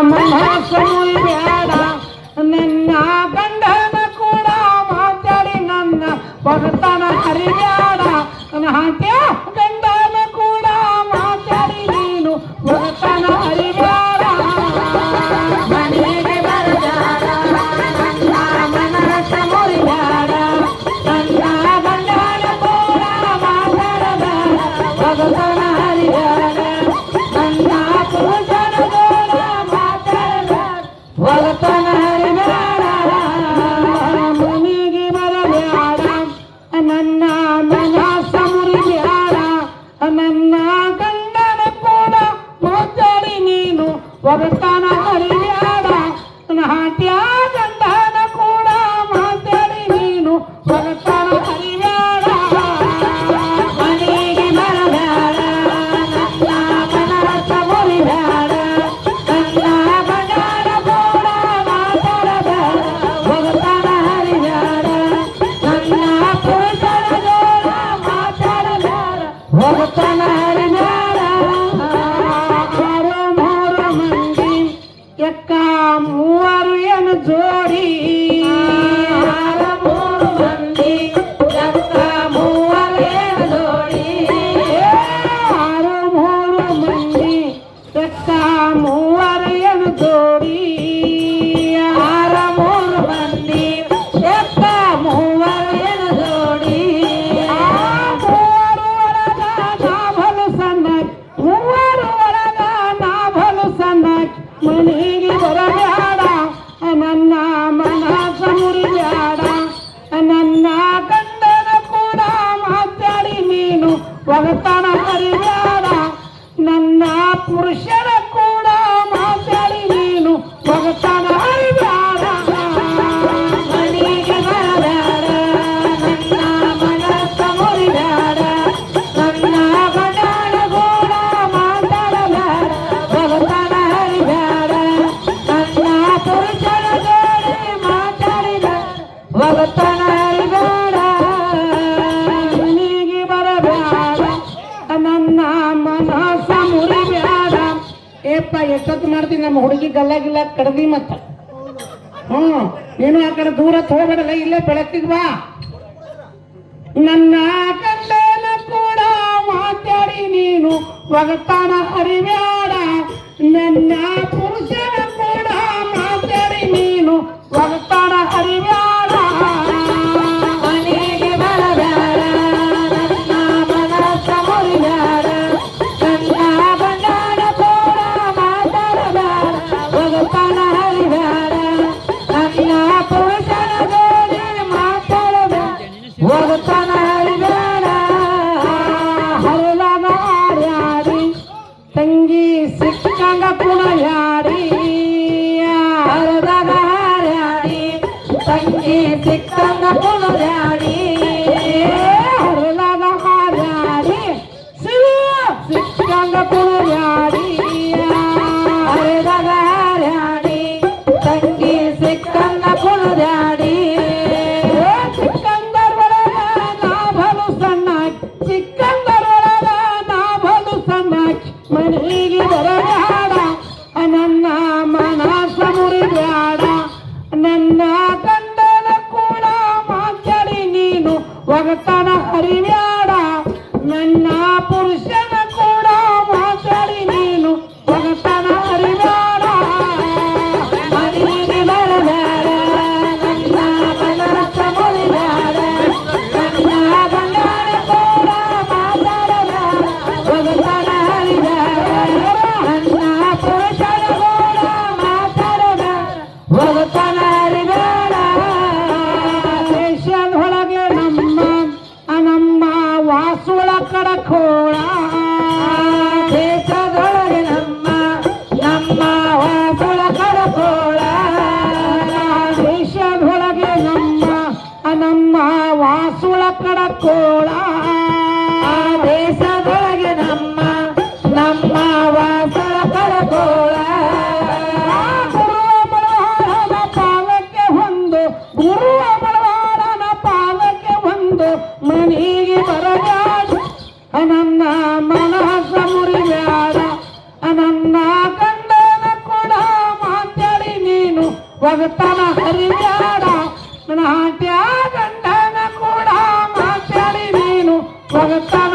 ಮನಸ್ಸ ಮುರಿಬೇಡ ನನ್ನ ಗಂಡನ ಕೂಡ ಮಾತಾಡಿ ನನ್ನ ಭಗತನ ಹರಿಬೇಡ ಹಾಗೆ ಗಂಡನ ಕೂಡ ಮಾತಾಡಿ ನೀನು ಭಗತನ ಹರಿಬೇಡ ಮನೆಗೆ ಬರಬೇಡ ನನ್ನ ಮನಸ್ಸ ಮುರಿಬೇಡ ನನ್ನ ಗಂಡನ ಕೂಡ ಮಾತಾಡಬೇಡ ಭಗತನ ಹರಿಬೇಡ ನನ್ನ ಪುರುಷನ ಕೂಡ ಮಾತಾಡಬೇಡ ಭಗತನ ಹರಿಬೇಡ ಮನೆಗೆ ಬರಬೇಡ ನನ್ನ ಮನಸ್ಸ ಮುರಿಬೇಡ ನನ್ನ ಗಂಡನ ಕೂಡ ಮಾತಾಡಿ ನೀನು ಭಗತನ ಹರಿಬೇಡ ಹಾಟ್ಯ ಗಂಡನ ಕೂಡ ಮಾತಾಡಿ ನೀನು ಭಗತನ ಹರಿಬೇಡ ಮನೆಗೆ ಬರಬೇಡ ನನ್ನ ಮನಸ್ಸ ಮುರಿಬೇಡ ನನ್ನ ಗಂಡನ ಕೂಡ ಮಾತಾಡಬೇಡ ಭಗತನ ಹರಿಬೇಡ ನನ್ನ ಪುರುಷನ ಜೋಡ ಮಾತಾಡಬೇಡ ಭಗತನ ಹರಿಬೇಡ ಆರು ಮೂರು ಮಂದಿ ಎಕ್ಕ ಮೂವರು ಏನು ಜೋಡಿ ಆರು ಮೂರು ಮಂದಿ ಎಕ್ಕ ಮೂವರು ಏನು ಜೋಡಿ ಆರು ಮೂರು ಮಂದಿ ಎಕ್ಕ ಮೂವರು ಏನು ಜೋಡಿ ಆರು ಮೂರು ಮಂದಿ ಎಕ್ಕ ಮೂವರು ಏನು ಜೋಡಿ ಮೂವರು ಒಳಗ ನಾಭಲು ಸಣ್ಣ ಮೂವರು ಒಳಗ ನಾಭಲು ಸಣ್ಣ ಮನೆಗೆ ಬರಬೇಡ ನನ್ನ ಮನಸ್ಸ ಮುರಿಬೇಡ ನನ್ನ ಗಂಡನ ಕೂಡ ಮಾತಾಡಿ ನೀನು ಭಗತನ ಹರಿಬೇಡ ನನ್ನ ಪುರುಷನ ಕೂಡ ಮಾತಾಡಿ ನೀನು ಭಗತನ ಹರಿಬೇಡ ಮನೆಗೆ ಬರಬೇಡ ನನ್ನ ಮನಸ್ಸ ಮುರಿಬೇಡ ನನ್ನ ಗಂಡನ ಕೂಡ ಮಾತಾಡಬೇಡ ಭಗತನ ಹರಿಬೇಡ ನನ್ನ ಪುರುಷನ ಜೋಡಿ ಮಾತಾಡಿದ ಭಗತನ ಹರಿಬೇಡ ಮನೆಗೆ ಬರಬೇಡ ನನ್ನ ಮನಸ್ಸ ಮುರಿಬೇಡ ಏಪ್ಪ ಎಷ್ಟೊತ್ತು ಮಾಡ್ತೀನಿ ನಮ್ಮ ಹುಡುಗಿ ಗಲ್ಲ ಕಡ್ದಿ ಮತ್ತ ನೀನು ಆ ಕಡೆ ದೂರ ಹೋಗ್ಬೇಡಲ್ಲ ಇಲ್ಲೇ ಬೆಳಕಿಗೆ ಬಾ ನನ್ನ ಗಂಡನ ಕೂಡ ಮಾತಾಡಿ ನೀನು ಭಗತನ ಹರಿಬೇಡ ನನ್ನ ಪುರುಷನ ಕೂಡ ಮಾತಾಡಿ ನೀನು ಭಗತನ ಹರಿಬೇಡ ಮನೆಗೆ ಬರಬೇಡ ನನ್ನ ಮನಸ್ಸ ಮುರಿಬೇಡ ನನ್ನ ಗಂಡನ ಕೂಡ ಮಾತಾಡಬೇಡ ಭಗತನ ಹರಿಬೇಡ ನನ್ನ ಪುರುಷನ ಜೋಡಿ ಮಾತಾಡಬೇಡ ಭಗತನ ಹರಿಬೇಡ ಹರಲನ ಆರ್ಯಾಡಿ ತಂಗಿ ಸಿಕ್ಕಂಗ ಕುಣಯಾಡಿ ಹರದಾಗ ಹಾರ್ಯಾಡಿ ತಂಗಿ ಸಿಕ್ಕಂಗ ಕುಣಯಾಡಿ ಹರಲನ ಹಾರ್ಯಾಡಿ ಸಿಕ್ಕಂಗ ಕುಣಯಾಡಿ ಹರದಾಗ ಹಾರ್ಯಾಡಿ ತಂಗಿ ಸಿಕ್ಕಂಗ ಕುಣಯಾಡಿ ಚಿಕ್ಕಂದರ್ ಒಳಗ ನಾಭಲು ಸಣ್ಣ ಚಿಕ್ಕಂದರ್ ಒಳಗ ನಾಭಲು ಸಣ್ಣ ಮನೆಗೆ ಬರಬೇಡ ನನ್ನ ಮನಸ್ಸ ಮುರಿಬೇಡ ನನ್ನ ಗಂಡನ ಕೂಡ ಮಾತಾಡಿ ನೀನು ಭಗತನ ಹರಿಬೇಡ ನನ್ನ ಪುರುಷನ ಕೂಡ ಮಾತಾಡಿ ನೀನು ಭಗತನ ಹರಿಬೇಡ ಮನೆಗೆ ಬರಬೇಡ ನನ್ನ ಮನಸ್ಸ ಮುರಿಬೇಡ ನನ್ನ ಗಂಡನ ಕೂಡ ಮಾತಾಡಬೇಡ ಭಗತನ ಹರಿಬೇಡ ನನ್ನ ಪುರುಷನ ಕೂಡ ಮಾತಾಡಬೇಡ ಭಗತನ ಹರಿಬೇಡ ದೇಶದೊಳಗೆ ನಮ್ಮ ವಾಸುಳ ಕಡಕೋಳ ದೇಶದೊಳಗೆ ನಮ್ಮ ವಾಸುಳ ಕಡಕೋಳ ದೇಶದೊಳಗೆ ನಮ್ಮ ವಾಸುಳ ಕಡಕೋಳ ದೇಶದೊಳಗೆ ನಮ್ಮ ವಾಸುಳ ಕಡಕೋಳ ಗುರುವ ಬಡವಾಳನ ಪಾದಕ್ಕೆ ಒಂದು ಗುರುವ ಬಡವಾಳನ ಪಾದಕ್ಕೆ ಒಂದು ಮನೆಗೆ ಬರಬೇಡ ನನ್ನ ಮನಸ್ಸ ಮುರಿಬೇಡ ನನ್ನ ಗಂಡನ ಕೂಡ ಒಗತಾನ ಹರಿಬ್ಯಾಡ ನನ್ನ ಹಾಟ್ಯ ಗಂಡನ ಕೂಡ ಮಾತಾಡಿ ನೀನು ಒಗತಾನ